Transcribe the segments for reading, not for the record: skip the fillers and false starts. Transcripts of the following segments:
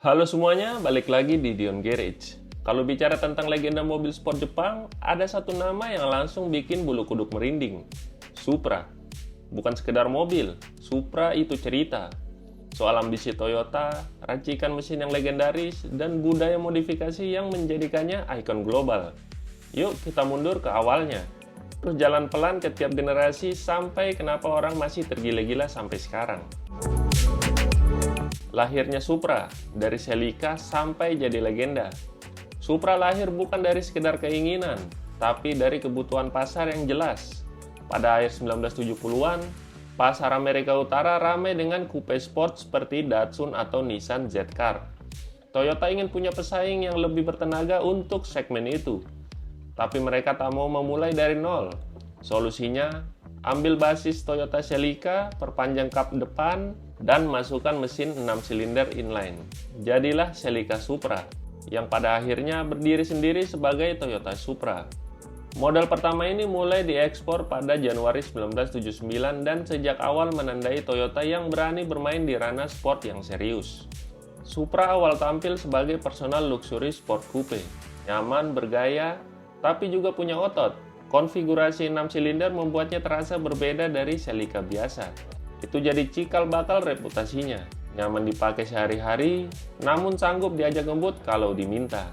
Halo semuanya, balik lagi di Dion Garage. Kalau bicara tentang legenda mobil sport Jepang, ada satu nama yang langsung bikin bulu kuduk merinding. Supra. Bukan sekedar mobil, Supra itu cerita. Soal ambisi Toyota, racikan mesin yang legendaris, dan budaya modifikasi yang menjadikannya ikon global. Yuk kita mundur ke awalnya. Terus jalan pelan ke tiap generasi sampai kenapa orang masih tergila-gila sampai sekarang. Lahirnya Supra, dari Celica sampai jadi legenda. Supra lahir bukan dari sekedar keinginan, tapi dari kebutuhan pasar yang jelas. Pada akhir 1970-an, pasar Amerika Utara ramai dengan coupe sport seperti Datsun atau Nissan Z-Car. Toyota ingin punya pesaing yang lebih bertenaga untuk segmen itu. Tapi mereka tak mau memulai dari nol. Solusinya, ambil basis Toyota Celica, perpanjang kap depan, dan masukkan mesin 6 silinder inline. Jadilah Celica Supra, yang pada akhirnya berdiri sendiri sebagai Toyota Supra. Model pertama ini mulai diekspor pada Januari 1979 dan sejak awal menandai Toyota yang berani bermain di ranah sport yang serius. Supra awal tampil sebagai personal luxury sport coupe, nyaman, bergaya, tapi juga punya otot. Konfigurasi 6 silinder membuatnya terasa berbeda dari Celica biasa. Itu jadi cikal bakal reputasinya. Nyaman dipakai sehari-hari, namun sanggup diajak ngebut kalau diminta.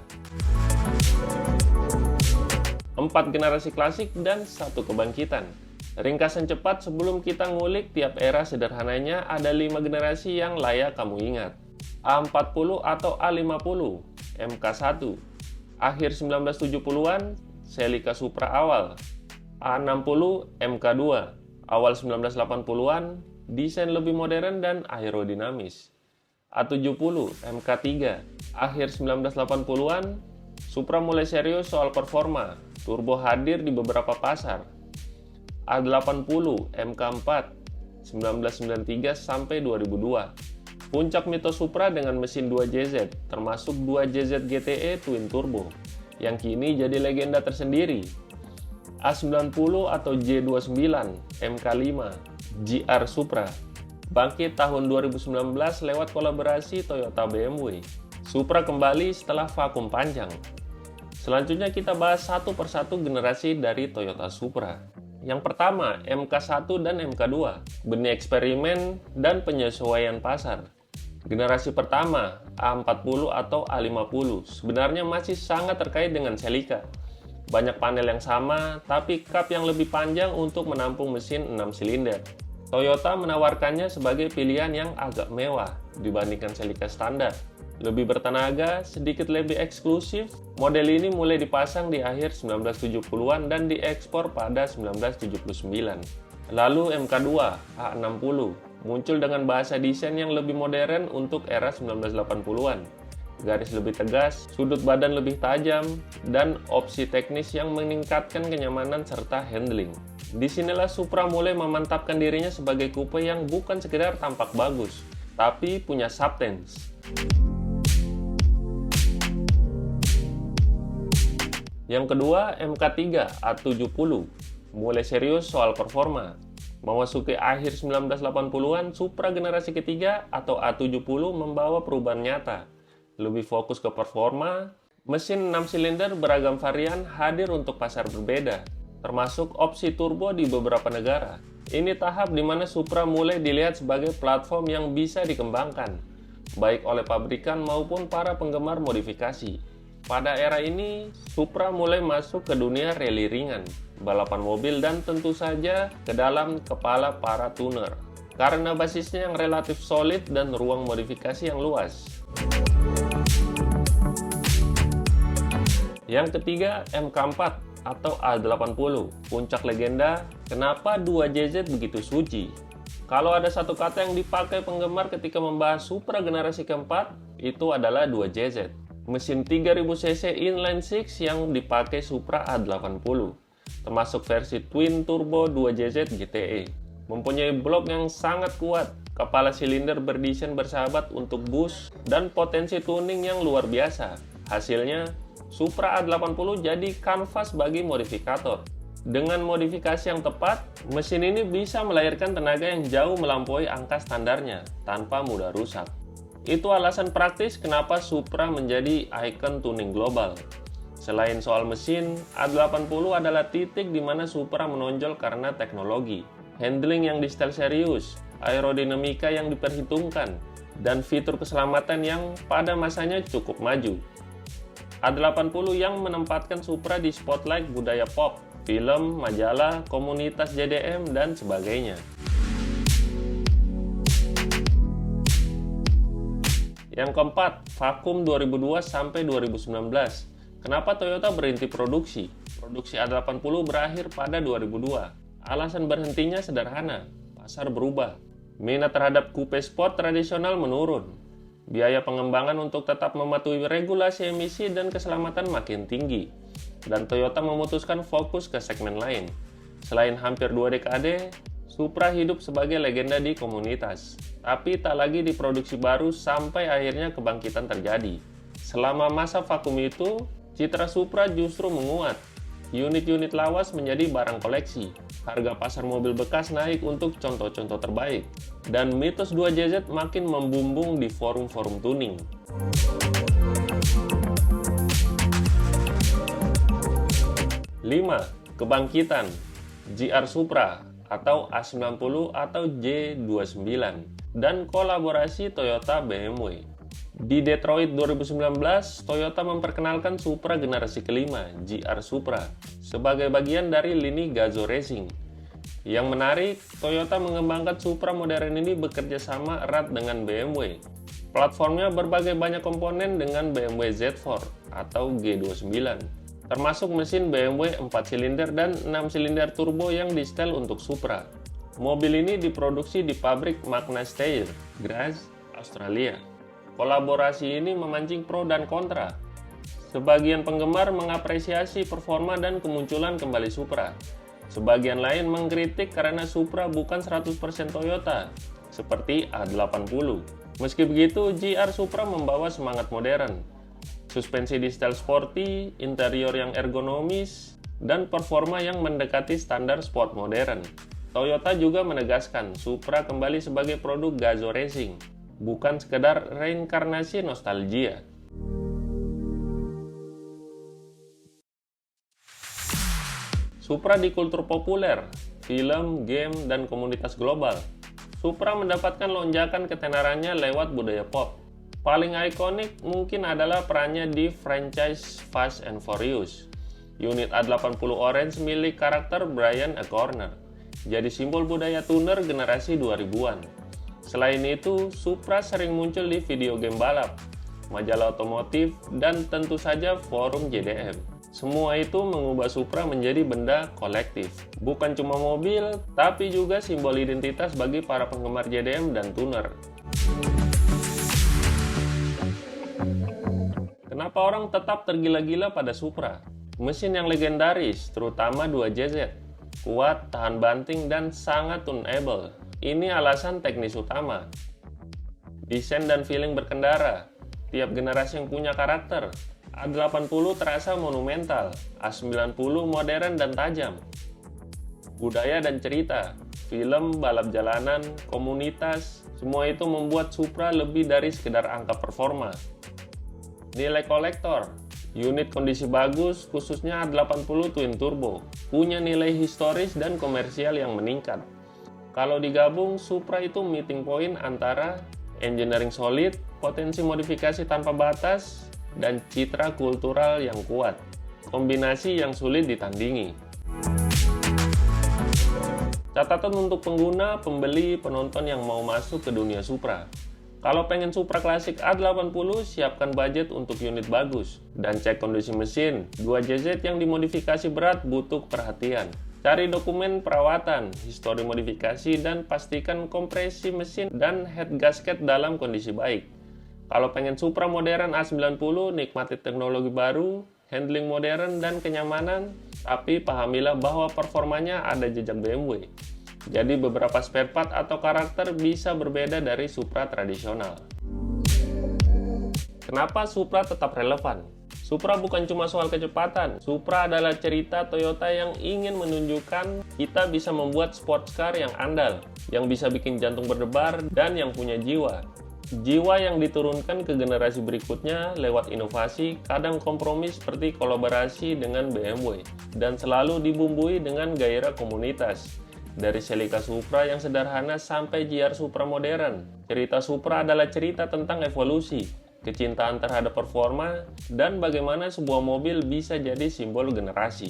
4 generasi klasik dan 1 kebangkitan. Ringkasan cepat sebelum kita ngulik tiap era sederhananya, ada 5 generasi yang layak kamu ingat. A40 atau A50, MK1. Akhir 1970-an, Celica Supra awal. A60, MK2. Awal 1980-an, desain lebih modern dan aerodinamis. A70, MK3. Akhir 1980-an, Supra mulai serius soal performa. Turbo hadir di beberapa pasar. A80, MK4. 1993 sampai 2002. Puncak mitos Supra dengan mesin 2JZ, termasuk 2JZ GTE Twin Turbo, yang kini jadi legenda tersendiri. A90 atau J29, MK5, GR Supra. Bangkit tahun 2019 lewat kolaborasi Toyota BMW. Supra kembali setelah vakum panjang. Selanjutnya kita bahas satu persatu generasi dari Toyota Supra. Yang pertama, MK1 dan MK2, benih eksperimen dan penyesuaian pasar. Generasi pertama, A40 atau A50, sebenarnya masih sangat terkait dengan Celica. Banyak panel yang sama, tapi kap yang lebih panjang untuk menampung mesin 6 silinder. Toyota menawarkannya sebagai pilihan yang agak mewah dibandingkan Celica standar. Lebih bertenaga, sedikit lebih eksklusif, model ini mulai dipasang di akhir 1970-an dan diekspor pada 1979. Lalu MK2, A60, muncul dengan bahasa desain yang lebih modern untuk era 1980-an. Garis lebih tegas, sudut badan lebih tajam, dan opsi teknis yang meningkatkan kenyamanan serta handling. Disinilah Supra mulai memantapkan dirinya sebagai coupe yang bukan sekedar tampak bagus, tapi punya substance. Yang kedua, MK3 A70, mulai serius soal performa. Memasuki akhir 1980-an, Supra generasi ketiga atau A70 membawa perubahan nyata. Lebih fokus ke performa, mesin 6 silinder beragam varian hadir untuk pasar berbeda, termasuk opsi turbo di beberapa negara. Ini tahap di mana Supra mulai dilihat sebagai platform yang bisa dikembangkan, baik oleh pabrikan maupun para penggemar modifikasi. Pada era ini, Supra mulai masuk ke dunia rally ringan, balapan mobil, dan tentu saja ke dalam kepala para tuner, karena basisnya yang relatif solid dan ruang modifikasi yang luas. Yang ketiga, MK4 atau A80, puncak legenda. Kenapa 2JZ begitu suci? Kalau ada satu kata yang dipakai penggemar ketika membahas Supra generasi keempat, itu adalah 2JZ. Mesin 3000cc inline 6 yang dipakai Supra A80, termasuk versi Twin Turbo 2JZ GTE. Mempunyai blok yang sangat kuat, kepala silinder berdesain bersahabat untuk boost, dan potensi tuning yang luar biasa. Hasilnya, Supra A80 jadi kanvas bagi modifikator. Dengan modifikasi yang tepat, mesin ini bisa melahirkan tenaga yang jauh melampaui angka standarnya tanpa mudah rusak. Itu alasan praktis kenapa Supra menjadi ikon tuning global. Selain soal mesin, A80 adalah titik di mana Supra menonjol karena teknologi, handling yang di-style serius, aerodinamika yang diperhitungkan, dan fitur keselamatan yang pada masanya cukup maju. A80 yang menempatkan Supra di spotlight budaya pop, film, majalah, komunitas JDM, dan sebagainya. Yang keempat, vakum 2002 sampai 2019. Kenapa Toyota berhenti produksi? Produksi A80 berakhir pada 2002. Alasan berhentinya sederhana, pasar berubah. Minat terhadap coupe sport tradisional menurun. Biaya pengembangan untuk tetap mematuhi regulasi emisi dan keselamatan makin tinggi. Dan Toyota memutuskan fokus ke segmen lain. Selain hampir 2 dekade, Supra hidup sebagai legenda di komunitas. Tapi tak lagi diproduksi baru sampai akhirnya kebangkitan terjadi. Selama masa vakum itu, citra Supra justru menguat. Unit-unit lawas menjadi barang koleksi. Harga pasar mobil bekas naik untuk contoh-contoh terbaik. Dan mitos 2JZ makin membumbung di forum-forum tuning. Lima, kebangkitan GR Supra atau A90 atau J29 dan kolaborasi Toyota BMW. Di Detroit 2019, Toyota memperkenalkan Supra generasi kelima, GR Supra, sebagai bagian dari lini Gazoo Racing. Yang menarik, Toyota mengembangkan Supra modern ini bekerja sama erat dengan BMW. Platformnya berbagai banyak komponen dengan BMW Z4 atau G29, termasuk mesin BMW 4 silinder dan 6 silinder turbo yang di-setel untuk Supra. Mobil ini diproduksi di pabrik Magna Steyr, Graz, Australia. Kolaborasi ini memancing pro dan kontra. Sebagian penggemar mengapresiasi performa dan kemunculan kembali Supra. Sebagian lain mengkritik karena Supra bukan 100% Toyota, seperti A80. Meski begitu, GR Supra membawa semangat modern. Suspensi di style sporty, interior yang ergonomis, dan performa yang mendekati standar sport modern. Toyota juga menegaskan Supra kembali sebagai produk Gazoo Racing, bukan sekedar reinkarnasi nostalgia. Supra di kultur populer, film, game, dan komunitas global. Supra mendapatkan lonjakan ketenarannya lewat budaya pop. Paling ikonik mungkin adalah perannya di franchise Fast and Furious. Unit A80 Orange milik karakter Brian O'Connor, jadi simbol budaya tuner generasi 2000-an. Selain itu, Supra sering muncul di video game balap, majalah otomotif, dan tentu saja forum JDM. Semua itu mengubah Supra menjadi benda kolektif. Bukan cuma mobil, tapi juga simbol identitas bagi para penggemar JDM dan tuner. Kenapa orang tetap tergila-gila pada Supra? Mesin yang legendaris, terutama 2JZ. Kuat, tahan banting, dan sangat tunable. Ini alasan teknis utama. Desain dan feeling berkendara. Tiap generasi yang punya karakter. A80 terasa monumental, A90 modern dan tajam. Budaya dan cerita, film, balap jalanan, komunitas, semua itu membuat Supra lebih dari sekedar angka performa. Nilai kolektor, unit kondisi bagus, khususnya A80 Twin Turbo, punya nilai historis dan komersial yang meningkat. Kalau digabung, Supra itu meeting point antara engineering solid, potensi modifikasi tanpa batas, dan citra kultural yang kuat. Kombinasi yang sulit ditandingi. Catatan untuk pengguna, pembeli, penonton yang mau masuk ke dunia Supra. Kalau pengen Supra klasik A80, siapkan budget untuk unit bagus. Dan cek kondisi mesin. 2JZ yang dimodifikasi berat butuh perhatian. Cari dokumen perawatan, histori modifikasi, dan pastikan kompresi mesin dan head gasket dalam kondisi baik. Kalau pengen Supra modern A90, nikmati teknologi baru, handling modern, dan kenyamanan, tapi pahamilah bahwa performanya ada jejak BMW. Jadi beberapa spare part atau karakter bisa berbeda dari Supra tradisional. Kenapa Supra tetap relevan? Supra bukan cuma soal kecepatan. Supra adalah cerita Toyota yang ingin menunjukkan kita bisa membuat sports car yang andal, yang bisa bikin jantung berdebar, dan yang punya jiwa. Jiwa yang diturunkan ke generasi berikutnya lewat inovasi, kadang kompromi seperti kolaborasi dengan BMW, dan selalu dibumbui dengan gairah komunitas. Dari Celica Supra yang sederhana sampai GR Supra modern, cerita Supra adalah cerita tentang evolusi, kecintaan terhadap performa, dan bagaimana sebuah mobil bisa jadi simbol generasi.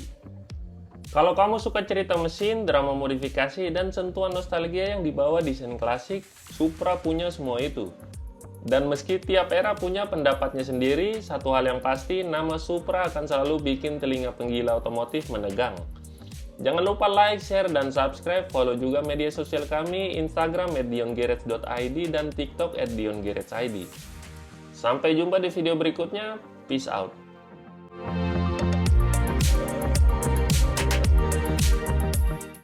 Kalau kamu suka cerita mesin, drama modifikasi, dan sentuhan nostalgia yang dibawa desain klasik, Supra punya semua itu. Dan meski tiap era punya pendapatnya sendiri, satu hal yang pasti, nama Supra akan selalu bikin telinga penggila otomotif menegang. Jangan lupa like, share, dan subscribe. Follow juga media sosial kami, Instagram @diongarage.id dan TikTok @diongarage.id. Sampai jumpa di video berikutnya. Peace out.